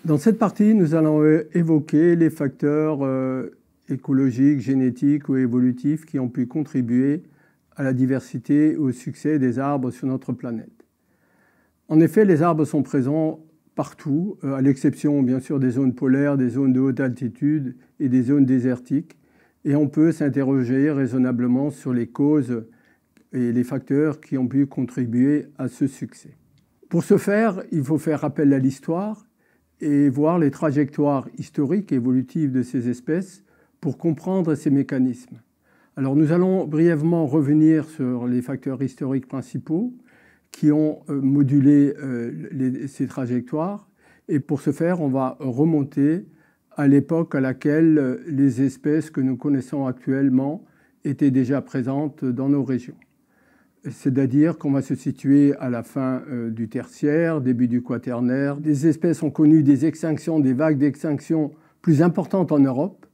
Dans cette partie, nous allons évoquer les facteurs écologiques, génétiques ou évolutifs qui ont pu contribuer à la diversité et au succès des arbres sur notre planète. En effet, les arbres sont présents partout, à l'exception bien sûr des zones polaires, des zones de haute altitude et des zones désertiques, et on peut s'interroger raisonnablement sur les causes et les facteurs qui ont pu contribuer à ce succès. Pour ce faire, il faut faire appel à l'histoire et voir les trajectoires historiques et évolutives de ces espèces pour comprendre ces mécanismes. Alors nous allons brièvement revenir sur les facteurs historiques principaux qui ont modulé ces trajectoires, et pour ce faire, on va remonter à l'époque à laquelle les espèces que nous connaissons actuellement étaient déjà présentes dans nos régions. C'est-à-dire qu'on va se situer à la fin du tertiaire, début du quaternaire. Des espèces ont connu des extinctions, des vagues d'extinction plus importantes en Europe,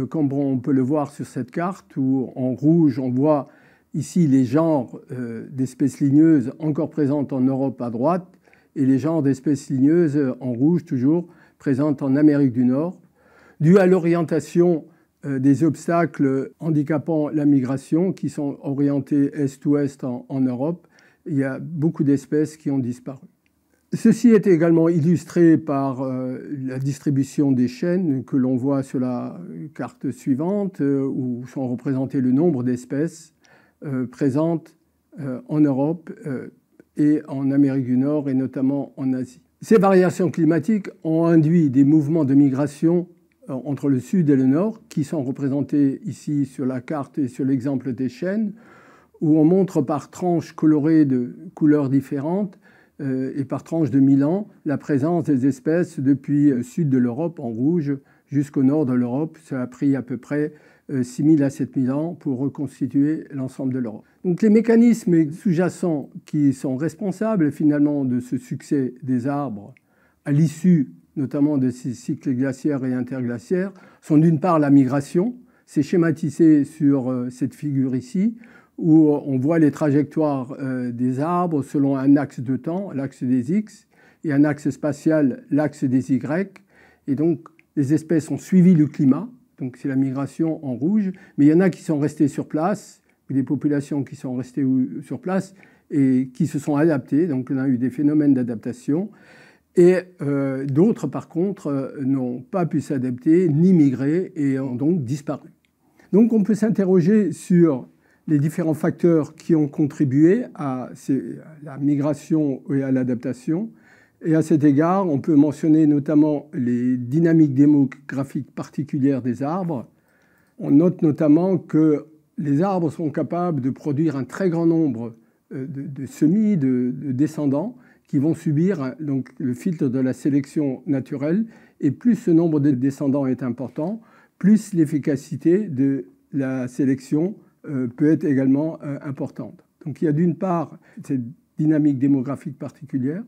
comme on peut le voir sur cette carte, où en rouge, on voit ici les genres d'espèces ligneuses encore présentes en Europe à droite, et les genres d'espèces ligneuses en rouge toujours présentes en Amérique du Nord, dû à l'orientation des obstacles handicapant la migration qui sont orientés est-ouest en Europe. Il y a beaucoup d'espèces qui ont disparu. Ceci est également illustré par la distribution des chênes que l'on voit sur la carte suivante, où sont représentés le nombre d'espèces présentes en Europe et en Amérique du Nord et notamment en Asie. Ces variations climatiques ont induit des mouvements de migration entre le sud et le nord, qui sont représentés ici sur la carte et sur l'exemple des chênes, où on montre par tranches colorées de couleurs différentes et par tranches de 1000 ans la présence des espèces depuis le sud de l'Europe en rouge jusqu'au nord de l'Europe. Ça a pris à peu près 6000 à 7000 ans pour reconstituer l'ensemble de l'Europe. Donc les mécanismes sous-jacents qui sont responsables finalement de ce succès des arbres à l'issue notamment de ces cycles glaciaires et interglaciaires, sont d'une part la migration. C'est schématisé sur cette figure ici, où on voit les trajectoires des arbres selon un axe de temps, l'axe des X, et un axe spatial, l'axe des Y. Et donc, les espèces ont suivi le climat, donc c'est la migration en rouge, mais il y en a qui sont restés sur place, des populations qui sont restées sur place et qui se sont adaptées, donc on a eu des phénomènes d'adaptation. Et d'autres, par contre, n'ont pas pu s'adapter ni migrer et ont donc disparu. Donc on peut s'interroger sur les différents facteurs qui ont contribué à la migration et à l'adaptation. Et à cet égard, on peut mentionner notamment les dynamiques démographiques particulières des arbres. On note notamment que les arbres sont capables de produire un très grand nombre de semis, de descendants, qui vont subir donc, le filtre de la sélection naturelle. Et plus ce nombre de descendants est important, plus l'efficacité de la sélection peut être également importante. Donc il y a d'une part cette dynamique démographique particulière.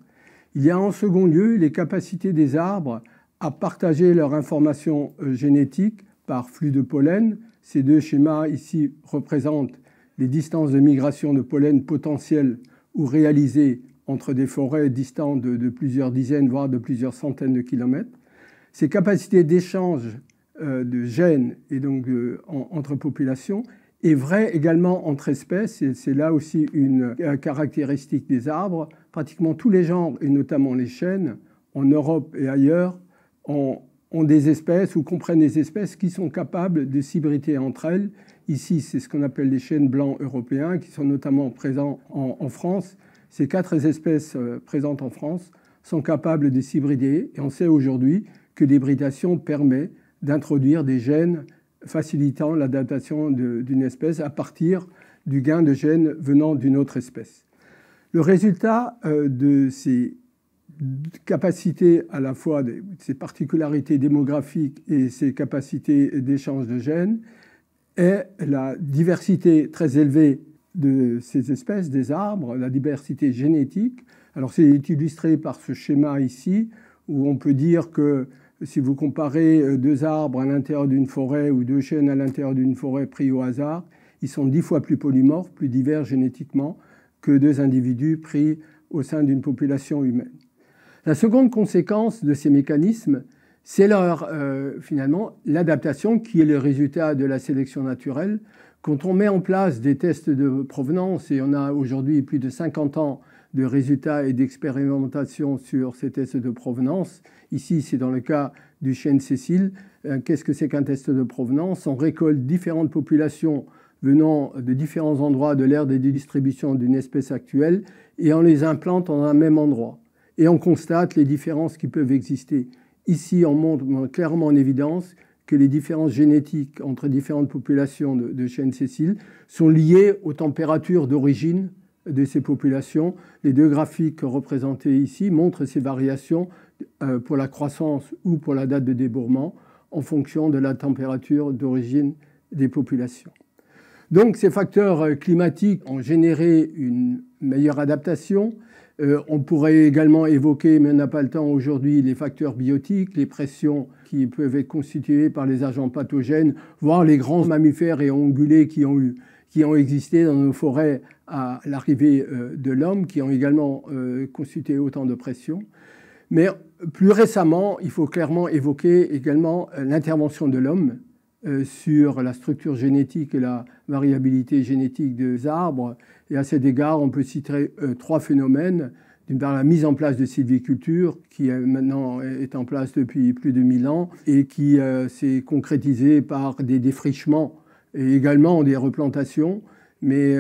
Il y a en second lieu les capacités des arbres à partager leur information génétique par flux de pollen. Ces deux schémas ici représentent les distances de migration de pollen potentielles ou réalisées entre des forêts distantes de plusieurs dizaines, voire de plusieurs centaines de kilomètres. Ces capacités d'échange de gènes et donc entre populations est vraie également entre espèces, et c'est là aussi une caractéristique des arbres. Pratiquement tous les genres, et notamment les chênes, en Europe et ailleurs, ont des espèces ou comprennent des espèces qui sont capables de s'hybrider entre elles. Ici, c'est ce qu'on appelle les chênes blancs européens, qui sont notamment présents en France. Ces 4 espèces présentes en France sont capables de s'hybrider, et on sait aujourd'hui que l'hybridation permet d'introduire des gènes facilitant l'adaptation d'une espèce à partir du gain de gènes venant d'une autre espèce. Le résultat de ces capacités, à la fois de ces particularités démographiques et ces capacités d'échange de gènes, est la diversité très élevée de ces espèces, des arbres, la diversité génétique. Alors c'est illustré par ce schéma ici, où on peut dire que si vous comparez 2 arbres à l'intérieur d'une forêt ou 2 chênes à l'intérieur d'une forêt pris au hasard, ils sont 10 fois plus polymorphes, plus divers génétiquement que 2 individus pris au sein d'une population humaine. La seconde conséquence de ces mécanismes, c'est finalement l'adaptation qui est le résultat de la sélection naturelle. Quand on met en place des tests de provenance, et on a aujourd'hui plus de 50 ans de résultats et d'expérimentation sur ces tests de provenance, ici c'est dans le cas du chêne Cécile. Qu'est-ce que c'est qu'un test de provenance? On récolte différentes populations venant de différents endroits de l'aire de distribution d'une espèce actuelle et on les implante en un même endroit. Et on constate les différences qui peuvent exister. Ici, on montre clairement en évidence que les différences génétiques entre différentes populations de chêne Cécile sont liées aux températures d'origine de ces populations. Les deux graphiques représentés ici montrent ces variations pour la croissance ou pour la date de débourrement en fonction de la température d'origine des populations. Donc ces facteurs climatiques ont généré une meilleure adaptation. On pourrait également évoquer, mais on n'a pas le temps aujourd'hui, les facteurs biotiques, les pressions qui peuvent être constituées par les agents pathogènes, voire les grands mammifères et ongulés qui ont existé dans nos forêts à l'arrivée de l'homme, qui ont également constitué autant de pressions. Mais plus récemment, il faut clairement évoquer également l'intervention de l'homme sur la structure génétique et la variabilité génétique des arbres. Et à cet égard, on peut citer trois phénomènes. D'une part, la mise en place de sylviculture, qui maintenant est en place depuis plus de 1000 ans et qui s'est concrétisée par des défrichements et également des replantations, mais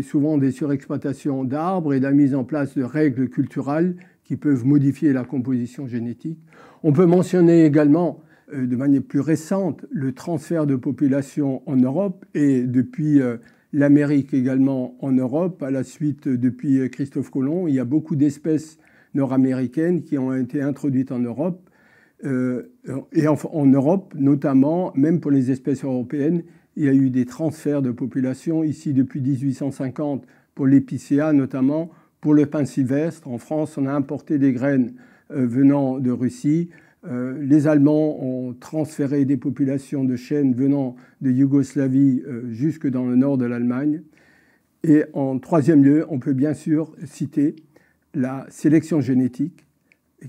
souvent des surexploitations d'arbres et la mise en place de règles culturelles qui peuvent modifier la composition génétique. On peut mentionner également de manière plus récente le transfert de population en Europe et depuis l'Amérique également en Europe. À la suite, depuis Christophe Colomb, il y a beaucoup d'espèces nord-américaines qui ont été introduites en Europe. Et en Europe, notamment, même pour les espèces européennes, il y a eu des transferts de population. Ici, depuis 1850, pour l'épicéa notamment, pour le pin sylvestre. En France, on a importé des graines venant de Russie. Les Allemands ont transféré des populations de chênes venant de Yougoslavie jusque dans le nord de l'Allemagne. Et en troisième lieu, on peut bien sûr citer la sélection génétique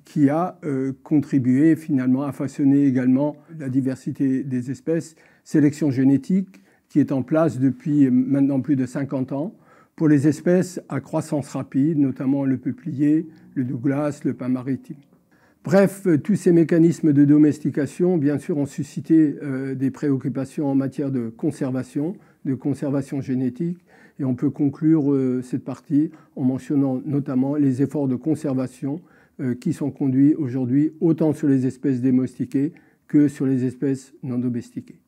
qui a contribué finalement à façonner également la diversité des espèces. Sélection génétique qui est en place depuis maintenant plus de 50 ans pour les espèces à croissance rapide, notamment le peuplier, le Douglas, le pin maritime. Bref, tous ces mécanismes de domestication, bien sûr, ont suscité des préoccupations en matière de conservation génétique. Et on peut conclure cette partie en mentionnant notamment les efforts de conservation qui sont conduits aujourd'hui autant sur les espèces domestiquées que sur les espèces non domestiquées.